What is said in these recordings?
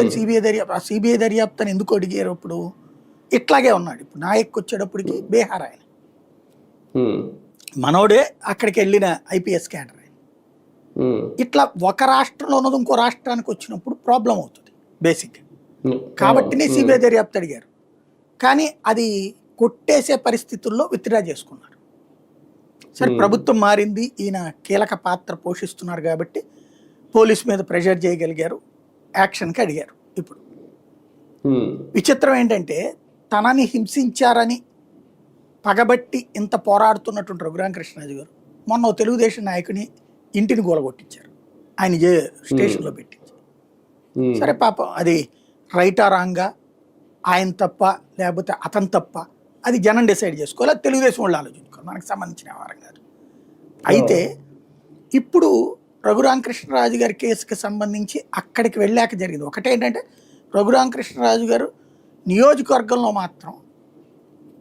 ఎందుకు సిబిఐ దర్యాప్తు, ఆ సిబిఐ దర్యాప్తు అని ఎందుకు అడిగారు అప్పుడు? ఇట్లాగే ఉన్నాడు ఇప్పుడు నాయక్ వచ్చేటప్పటికి బీహార్ ఆయన మనోడే అక్కడికి వెళ్ళిన ఐపీఎస్ క్యాడర్ ఆయన. ఇట్లా ఒక రాష్ట్రంలో ఉన్నది ఇంకో రాష్ట్రానికి వచ్చినప్పుడు ప్రాబ్లం అవుతుంది బేసిక్. కాబట్టినే సిబిఐ దర్యాప్తు అడిగారు, కానీ అది కొట్టేసే పరిస్థితుల్లో విత్డ్రా చేసుకున్నారు. సరే ప్రభుత్వం మారింది, ఈయన కీలక పాత్ర పోషిస్తున్నారు కాబట్టి పోలీస్ మీద ప్రెషర్ చేయగలిగారు, యాక్షన్కి అడిగారు. ఇప్పుడు విచిత్రం ఏంటంటే తనని హింసించారని పగబట్టి ఇంత పోరాడుతున్నటువంటి రఘురామకృష్ణరాజు గారు మొన్న తెలుగుదేశం నాయకుని ఇంటిని గోలగొట్టించారు, ఆయన స్టేషన్లో పెట్టించారు. సరే పాపం అది రైటా రాంగా, ఆయన తప్ప లేకపోతే అతను తప్ప, అది జనం డిసైడ్ చేసుకోవాలి, అది తెలుగుదేశం వాళ్ళు ఆలోచించుకోవాలి, మనకు సంబంధించిన వ్యవహారం కాదు. అయితే ఇప్పుడు రఘురామకృష్ణరాజు గారి కేసుకి సంబంధించి అక్కడికి వెళ్ళాక జరిగింది ఒకటేంటంటే, రఘురామకృష్ణరాజు గారు నియోజకవర్గంలో మాత్రం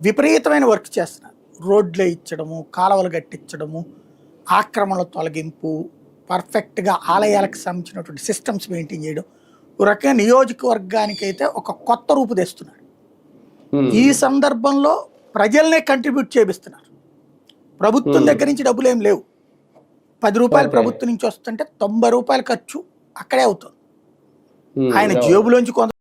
విపరీతమైన వర్క్ చేస్తున్నారు. రోడ్లు ఇచ్చడము, కాలువలు కట్టించడము, ఆక్రమణల తొలగింపు, పర్ఫెక్ట్గా ఆలయాలకు సంబంధించినటువంటి సిస్టమ్స్ మెయింటైన్ చేయడం, ఒక రకంగా నియోజకవర్గానికైతే ఒక కొత్త రూపు తెస్తున్నారు. ఈ సందర్భంలో ప్రజల్నే కంట్రిబ్యూట్ చేపిస్తున్నారు. ప్రభుత్వం దగ్గర నుంచి డబ్బులు ఏం లేవు. 10 రూపాయలు ప్రభుత్వం నుంచి వస్తుంటే 90 రూపాయల ఖర్చు అక్కడే అవుతుంది. ఆయన జేబులోంచి కొంత